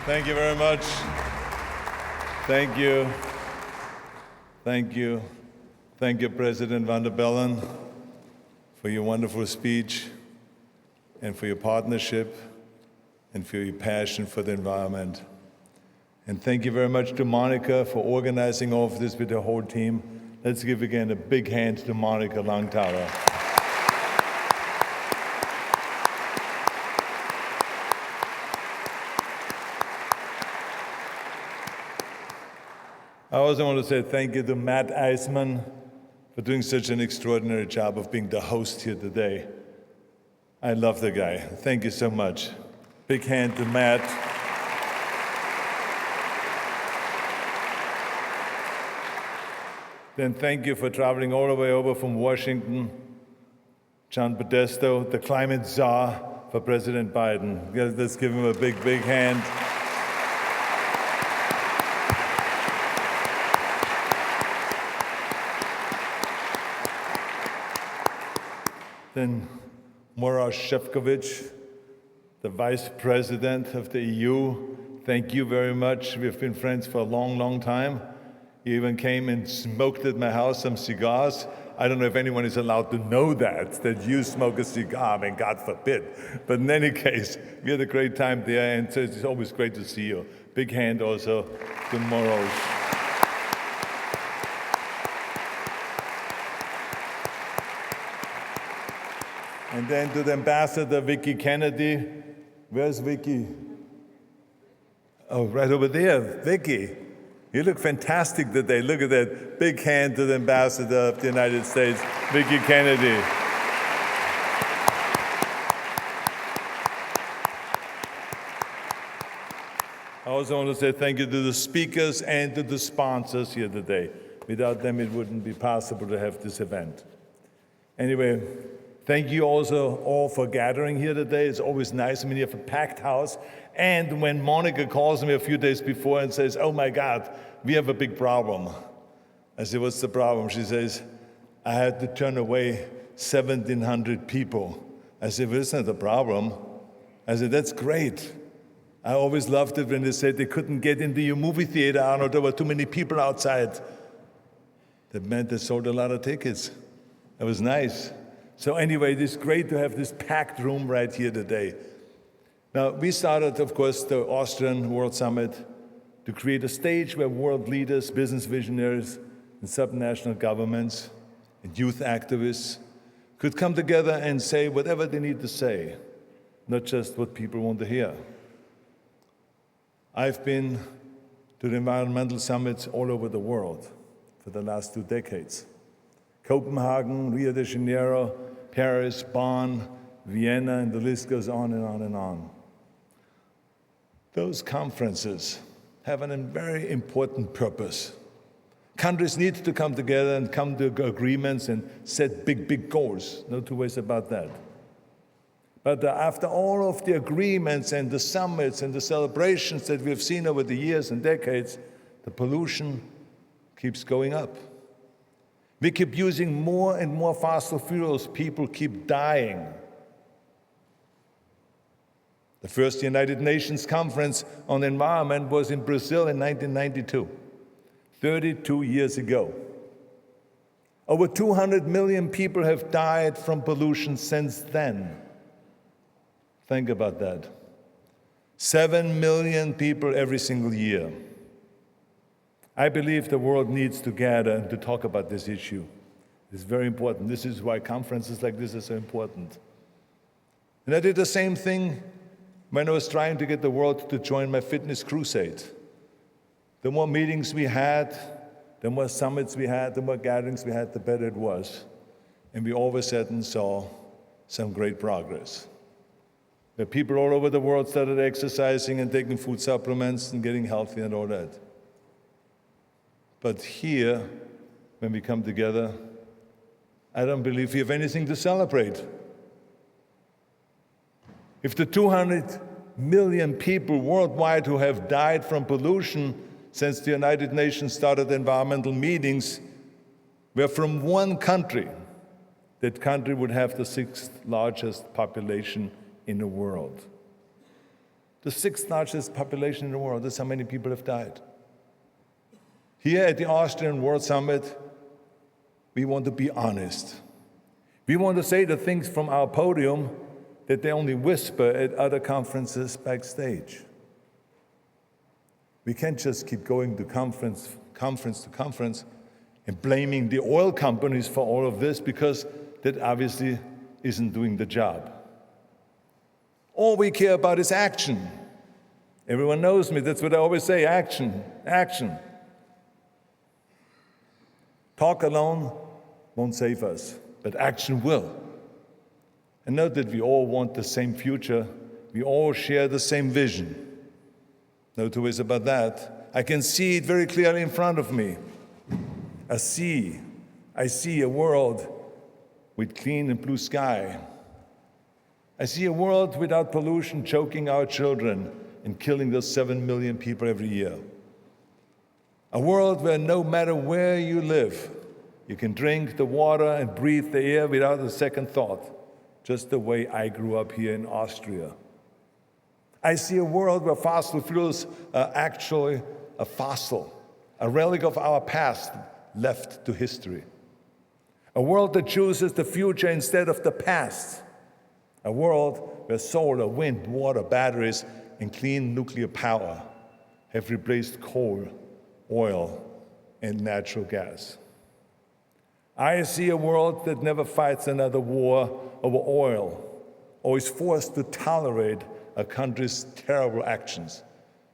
Thank you very much. Thank you. Thank you. Thank you, President van der Bellen, for your wonderful speech and for your partnership and for your passion for the environment. And thank you very much to Monica for organizing all of this with the whole team. Let's give again a big hand to Monica Langthaler. I also want to say thank you to Matt Eisman for doing such an extraordinary job of being the host here today. I love the guy. Thank you so much. Big hand to Matt. Then thank you for traveling all the way over from Washington, John Podesto, the climate czar for President Biden. Let's give him a big, big hand. Then Maroš Šefčovič, the Vice President of the EU. Thank you very much. We've been friends for a long, long time. You even came and smoked at my house some cigars. I don't know if anyone is allowed to know that you smoke a cigar. I mean, God forbid. But in any case, we had a great time there, and so it's always great to see you. Big hand also to Maroš. And then to the ambassador, Vicky Kennedy. Where's Vicky? Oh, right over there, Vicky. You look fantastic today. Look at that. Big hand to the ambassador of the United States, Vicky Kennedy. I also want to say thank you to the speakers and to the sponsors here today. Without them, it wouldn't be possible to have this event. Anyway, thank you also all for gathering here today. It's always nice when you have a packed house. And when Monica calls me a few days before and says, oh my God, we have a big problem. I said, what's the problem? She says, I had to turn away 1,700 people. I said, well, that's not the problem. I said, that's great. I always loved it when they said they couldn't get into your movie theater, Arnold, there were too many people outside. That meant they sold a lot of tickets. That was nice. So anyway, it's great to have this packed room right here today. Now, we started, of course, the Austrian World Summit to create a stage where world leaders, business visionaries, and subnational governments and youth activists could come together and say whatever they need to say, not just what people want to hear. I've been to the environmental summits all over the world for the last 2 decades. Copenhagen, Rio de Janeiro, Paris, Bonn, Vienna, and the list goes on and on and on. Those conferences have a very important purpose. Countries need to come together and come to agreements and set big, big goals. No two ways about that. But after all of the agreements and the summits and the celebrations that we've seen over the years and decades, the pollution keeps going up. We keep using more and more fossil fuels. People keep dying. The first United Nations Conference on the Environment was in Brazil in 1992, 32 years ago. Over 200 million people have died from pollution since then. Think about that. 7 million people every single year. I believe the world needs to gather and to talk about this issue. It's very important. This is why conferences like this are so important. And I did the same thing when I was trying to get the world to join my fitness crusade. The more meetings we had, the more summits we had, the more gatherings we had, the better it was. And we all of a sudden saw some great progress. Where people all over the world started exercising and taking food supplements and getting healthy and all that. But here, when we come together, I don't believe we have anything to celebrate. If the 200 million people worldwide who have died from pollution since the United Nations started environmental meetings were from one country, that country would have the 6th largest population in the world. The sixth largest population in the world. That's how many people have died. Here at the Austrian World Summit, we want to be honest. We want to say the things from our podium that they only whisper at other conferences backstage. We can't just keep going to conference to conference and blaming the oil companies for all of this, because that obviously isn't doing the job. All we care about is action. Everyone knows me, that's what I always say, action, action. Talk alone won't save us, but action will. And note that we all want the same future, we all share the same vision. No two ways about that. I can see it very clearly in front of me. I see a world with clean and blue sky. I see a world without pollution choking our children and killing those 7 million people every year. A world where no matter where you live, you can drink the water and breathe the air without a second thought, just the way I grew up here in Austria. I see a world where fossil fuels are actually a fossil, a relic of our past left to history. A world that chooses the future instead of the past. A world where solar, wind, water, batteries, and clean nuclear power have replaced coal, oil, and natural gas. I see a world that never fights another war over oil or is forced to tolerate a country's terrible actions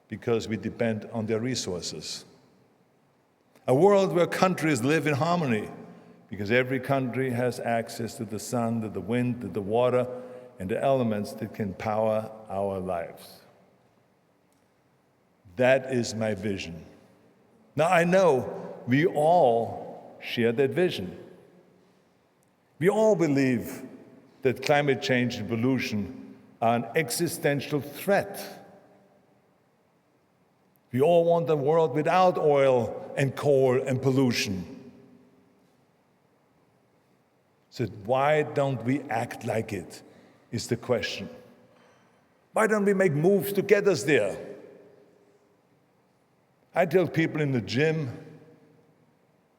because we depend on their resources. A world where countries live in harmony because every country has access to the sun, to the wind, to the water, and the elements that can power our lives. That is my vision. Now, I know we all share that vision. We all believe that climate change and pollution are an existential threat. We all want a world without oil and coal and pollution. So why don't we act like it, is the question. Why don't we make moves to get us there? I tell people in the gym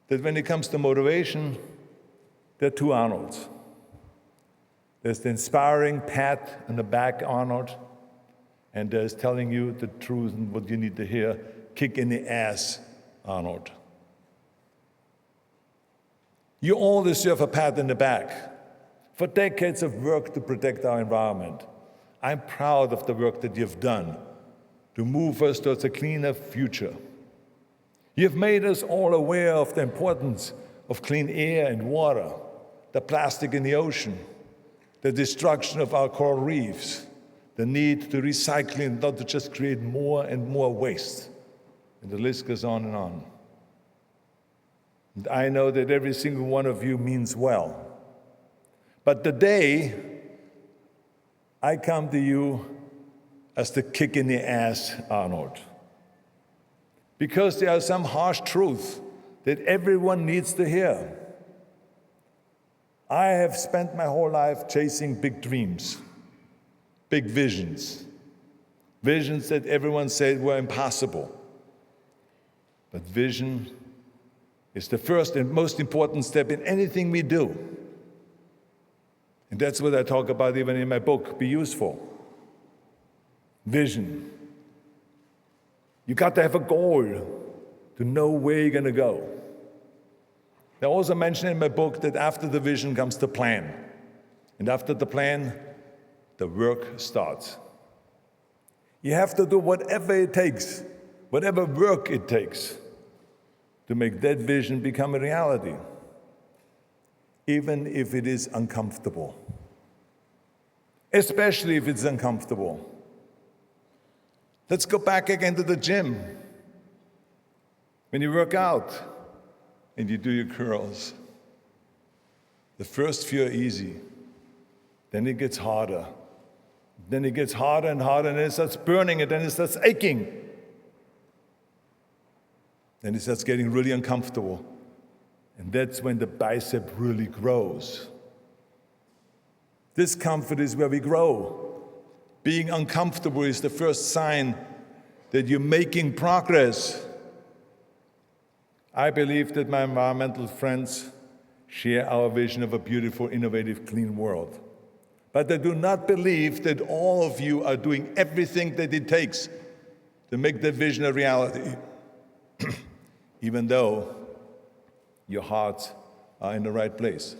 that when it comes to motivation, there are two Arnolds. There's the inspiring pat on the back Arnold, and there's telling you the truth and what you need to hear, kick in the ass Arnold. You all deserve a pat in the back for decades of work to protect our environment. I'm proud of the work that you've done to move us towards a cleaner future. You've made us all aware of the importance of clean air and water, the plastic in the ocean, the destruction of our coral reefs, the need to recycle and not to just create more and more waste. And the list goes on and on. And I know that every single one of you means well. But today, I come to you as the kick in the ass Arnold. Because there are some harsh truths that everyone needs to hear. I have spent my whole life chasing big dreams, big visions, visions that everyone said were impossible. But vision is the first and most important step in anything we do. And that's what I talk about even in my book, Be Useful. Vision. You got to have a goal to know where you're going to go. I also mention in my book that after the vision comes the plan. And after the plan, the work starts. You have to do whatever it takes, whatever work it takes, to make that vision become a reality, even if it is uncomfortable. Especially if it's uncomfortable. Let's go back again to the gym. When you work out and you do your curls, the first few are easy. Then it gets harder. Then it gets harder and harder, and then it starts burning, and then it starts aching. Then it starts getting really uncomfortable. And that's when the bicep really grows. Discomfort is where we grow. Being uncomfortable is the first sign that you're making progress. I believe that my environmental friends share our vision of a beautiful, innovative, clean world. But I do not believe that all of you are doing everything that it takes to make that vision a reality, even though your hearts are in the right place.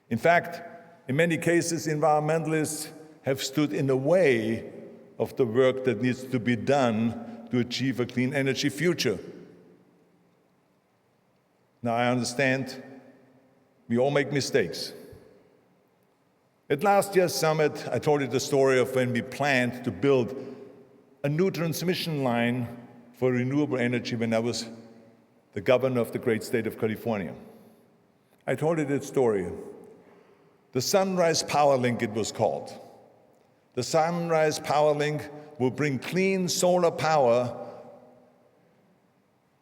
In fact, in many cases, environmentalists have stood in the way of the work that needs to be done to achieve a clean energy future. Now, I understand we all make mistakes. At last year's summit, I told you the story of when we planned to build a new transmission line for renewable energy when I was the governor of the great state of California. I told you that story. The Sunrise Power Link, it was called. The Sunrise Power Link will bring clean solar power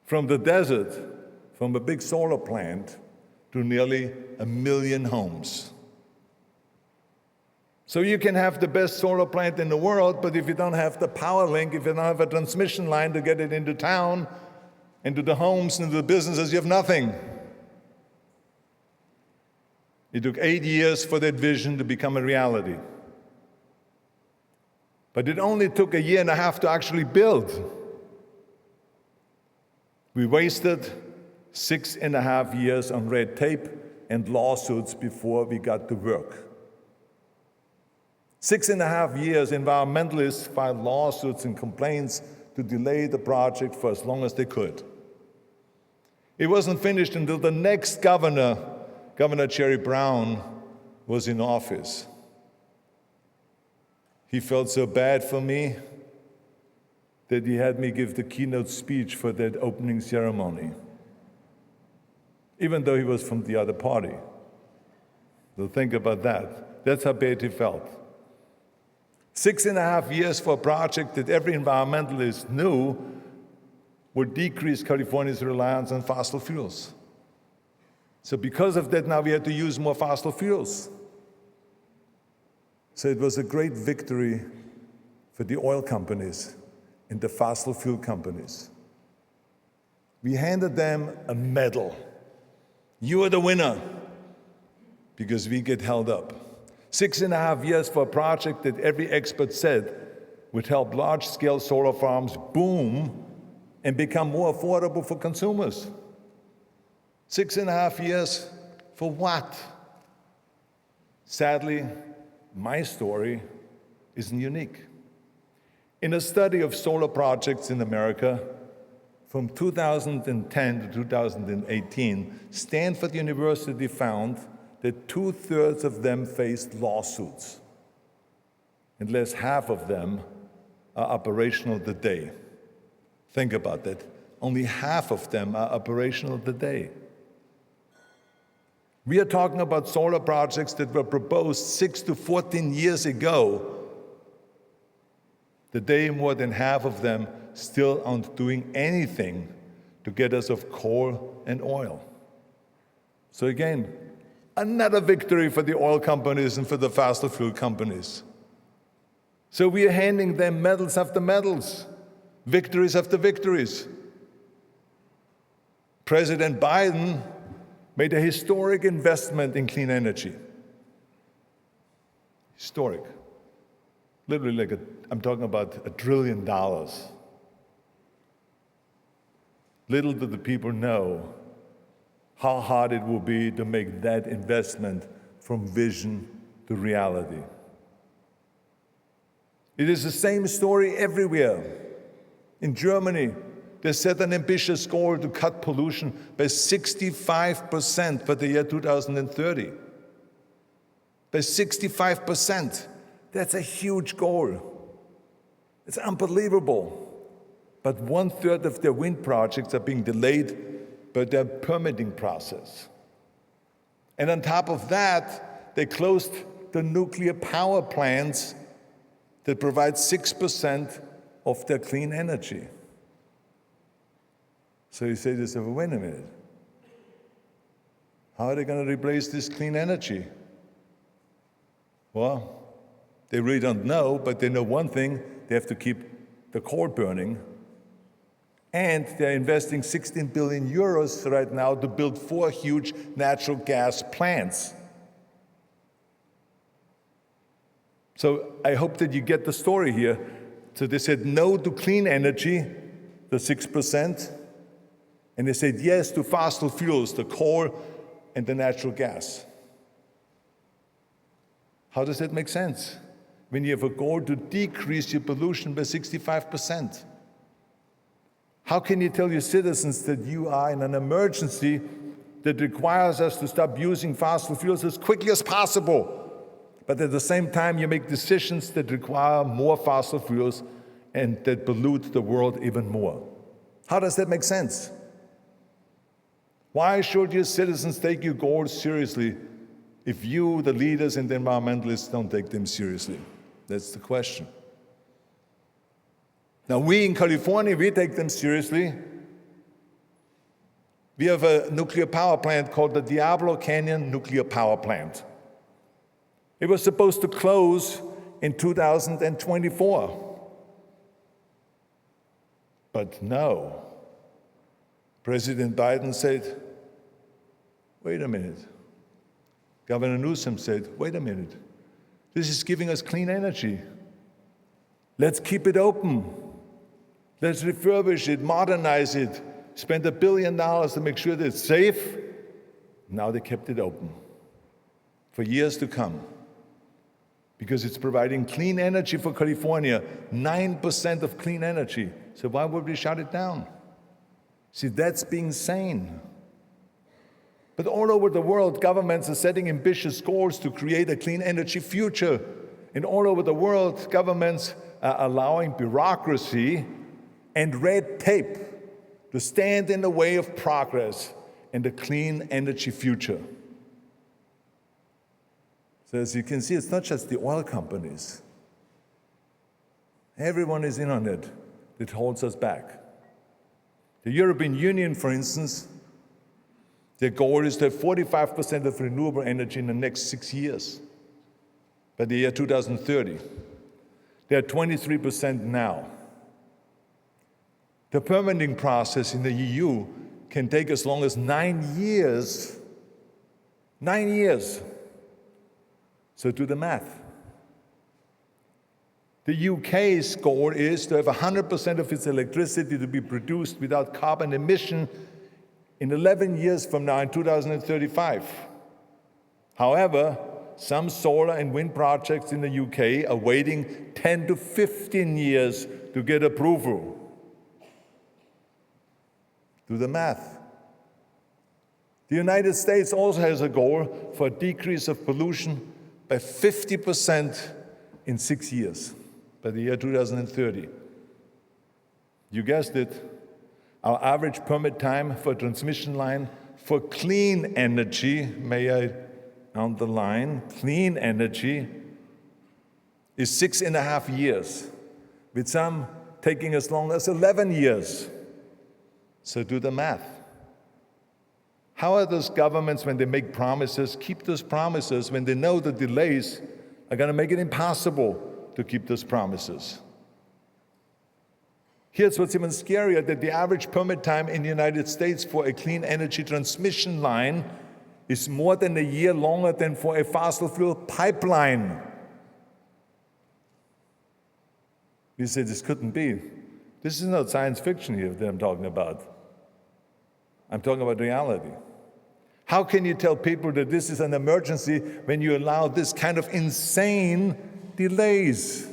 from the desert, from a big solar plant, to nearly 1 million homes. So you can have the best solar plant in the world, but if you don't have the power link, if you don't have a transmission line to get it into town, into the homes, into the businesses, you have nothing. It took 8 years for that vision to become a reality. But it only took 1.5 years to actually build. We wasted 6.5 years on red tape and lawsuits before we got to work. 6.5 years, environmentalists filed lawsuits and complaints to delay the project for as long as they could. It wasn't finished until the next governor, Governor Jerry Brown, was in office. He felt so bad for me that he had me give the keynote speech for that opening ceremony, even though he was from the other party. So think about that. That's how bad he felt. 6.5 years for a project that every environmentalist knew would decrease California's reliance on fossil fuels. So because of that, now we had to use more fossil fuels. So it was a great victory for the oil companies and the fossil fuel companies. We handed them a medal. You are the winner, because we get held up. 6.5 years for a project that every expert said would help large-scale solar farms boom and become more affordable for consumers. 6.5 years for what? Sadly, my story isn't unique. In a study of solar projects in America from 2010 to 2018, Stanford University found that 2/3 of them faced lawsuits, and less half of them are operational today. Think about that. Only half of them are operational today. We are talking about solar projects that were proposed 6 to 14 years ago. Today, more than half of them still aren't doing anything to get us off coal and oil. So again, another victory for the oil companies and for the fossil fuel companies. So we are handing them medals after medals, victories after victories. President Biden made a historic investment in clean energy. Historic. Literally I'm talking about $1 trillion. Little do the people know how hard it will be to make that investment from vision to reality. It is the same story everywhere. In Germany, they set an ambitious goal to cut pollution by 65% for the year 2030. By 65%. That's a huge goal. It's unbelievable. But 1/3 of their wind projects are being delayed by their permitting process. And on top of that, they closed the nuclear power plants that provide 6% of their clean energy. So you say to yourself, wait a minute. How are they going to replace this clean energy? Well, They really don't know, but they know one thing: they have to keep the coal burning. And they're investing 16 billion euros right now to build 4 huge natural gas plants. So I hope that you get the story here. So they said no to clean energy, the 6%, and they said yes to fossil fuels, the coal and the natural gas. How does that make sense when you have a goal to decrease your pollution by 65%? How can you tell your citizens that you are in an emergency that requires us to stop using fossil fuels as quickly as possible, but at the same time you make decisions that require more fossil fuels and that pollute the world even more? How does that make sense? Why should your citizens take your goals seriously if you, the leaders and the environmentalists, don't take them seriously? That's the question. Now, we in California, we take them seriously. We have a nuclear power plant called the Diablo Canyon Nuclear Power Plant. It was supposed to close in 2024. But no. President Biden said, wait a minute. Governor Newsom said, wait a minute. This is giving us clean energy. Let's keep it open. Let's refurbish it, modernize it, spend $1 billion to make sure that it's safe. Now they kept it open for years to come because it's providing clean energy for California, 9% of clean energy. So why would we shut it down? See, that's being sane. But all over the world, governments are setting ambitious goals to create a clean energy future. And all over the world, governments are allowing bureaucracy and red tape to stand in the way of progress and a clean energy future. So as you can see, it's not just the oil companies. Everyone is in on it that holds us back. The European Union, for instance, their goal is to have 45% of renewable energy in the next 6 years, by the year 2030. They're 23% now. The permitting process in the EU can take as long as 9 years. 9 years. So do the math. The UK's goal is to have 100% of its electricity to be produced without carbon emission in 11 years from now, in 2035. However, some solar and wind projects in the UK are waiting 10 to 15 years to get approval. Do the math. The United States also has a goal for a decrease of pollution by 50% in 6 years, by the year 2030. You guessed it, our average permit time for a transmission line for clean energy, may I underline, clean energy, is 6.5 years, with some taking as long as 11 years. So do the math. How are those governments, when they make promises, keep those promises when they know the delays are going to make it impossible to keep those promises? Here's what's even scarier, that the average permit time in the United States for a clean energy transmission line is more than a year longer than for a fossil fuel pipeline. You say this couldn't be. This is not science fiction here that I'm talking about. I'm talking about reality. How can you tell people that this is an emergency when you allow this kind of insane delays?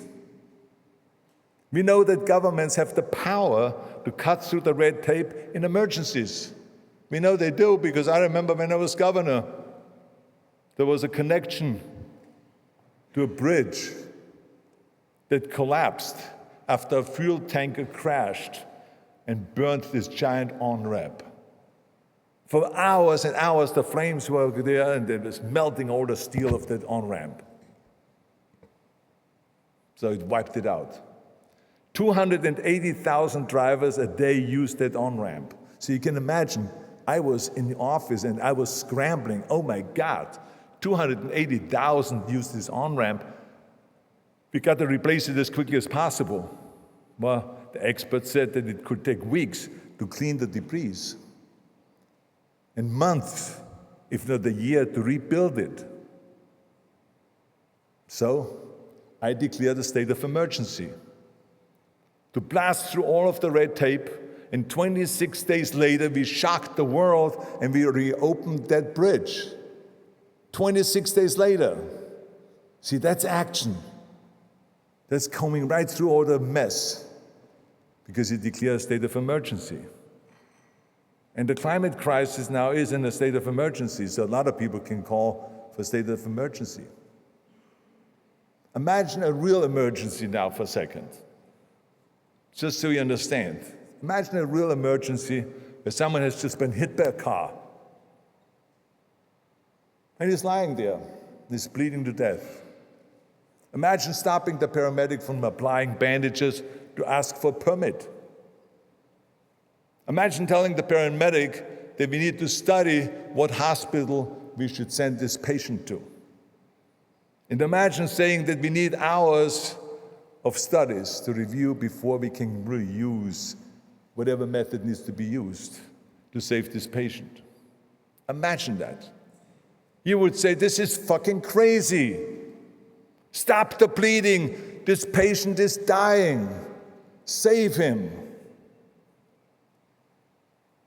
We know that governments have the power to cut through the red tape in emergencies. We know they do because I remember when I was governor, there was a connection to a bridge that collapsed after a fuel tanker crashed and burnt this giant on-ramp. For hours and hours, the flames were there and it was melting all the steel of that on-ramp. So it wiped it out. 280,000 drivers a day used that on-ramp. So you can imagine, I was in the office and I was scrambling. Oh my God, 280,000 used this on-ramp. We got to replace it as quickly as possible. Well, the experts said that it could take weeks to clean the debris, and months, if not a year, to rebuild it. So I declared a state of emergency to blast through all of the red tape, and 26 days later, we shocked the world and we reopened that bridge. 26 days later. See, that's action. That's coming right through all the mess because he declared a state of emergency. And the climate crisis now is in a state of emergency, so a lot of people can call for a state of emergency. Imagine a real emergency now for a second, just so you understand. Imagine a real emergency where someone has just been hit by a car, and he's lying there, he's bleeding to death. Imagine stopping the paramedic from applying bandages to ask for a permit. Imagine telling the paramedic that we need to study what hospital we should send this patient to. And imagine saying that we need hours of studies to review before we can really use whatever method needs to be used to save this patient. Imagine that. You would say, this is fucking crazy. Stop the bleeding. This patient is dying. Save him.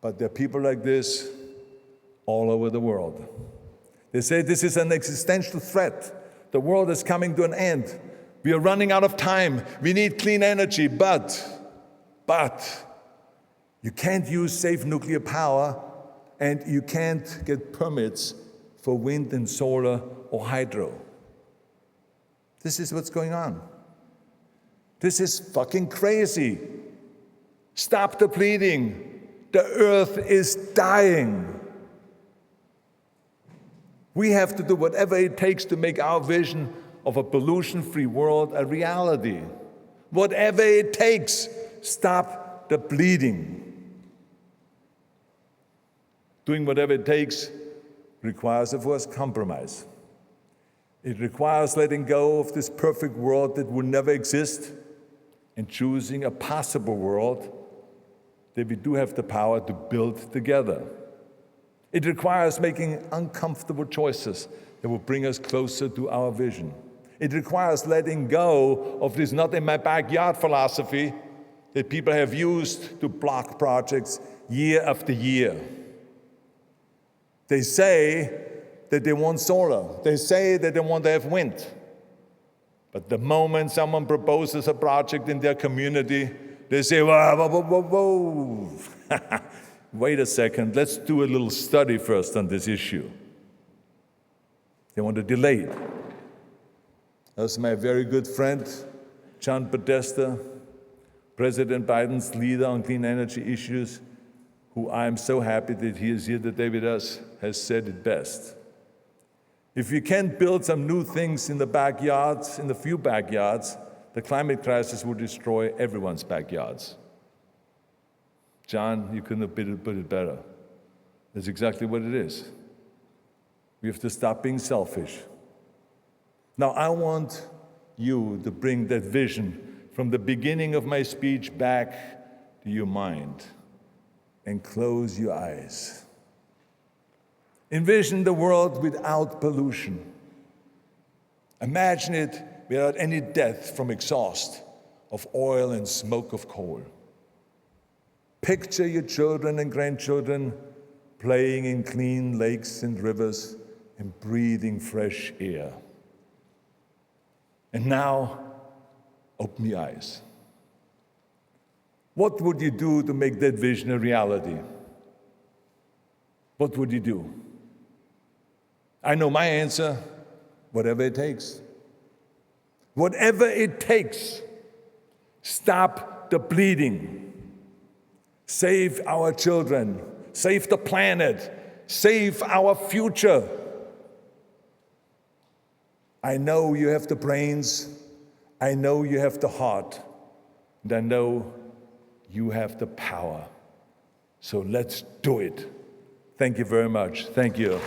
But there are people like this all over the world. They say this is an existential threat. The world is coming to an end. We are running out of time. We need clean energy, but you can't use safe nuclear power, and you can't get permits for wind and solar or hydro. This is what's going on. This is fucking crazy. Stop the bleeding. The earth is dying. We have to do whatever it takes to make our vision of a pollution-free world a reality. Whatever it takes, stop the bleeding. Doing whatever it takes requires, of course, compromise. It requires letting go of this perfect world that will never exist and choosing a possible world that we do have the power to build together. It requires making uncomfortable choices that will bring us closer to our vision. It requires letting go of this not in my backyard philosophy that people have used to block projects year after year. They say that they want solar. They say that they want to have wind. But the moment someone proposes a project in their community, they say, whoa. Wait a second, let's do a little study first on this issue. They want to delay it. That's my very good friend, John Podesta, President Biden's leader on clean energy issues, who I am so happy that he is here today with us, has said it best. If you can't build some new things in the backyards, in the few backyards, the climate crisis will destroy everyone's backyards. John, you couldn't have put it better. That's exactly what it is. We have to stop being selfish. Now, I want you to bring that vision from the beginning of my speech back to your mind and close your eyes. Envision the world without pollution. Imagine it without any death from exhaust of oil and smoke of coal. Picture your children and grandchildren playing in clean lakes and rivers and breathing fresh air. And now, open your eyes. What would you do to make that vision a reality? What would you do? I know my answer, whatever it takes. Whatever it takes, stop the bleeding. Save our children, save the planet, save our future. I know you have the brains, I know you have the heart, and I know you have the power. So let's do it. Thank you very much. Thank you.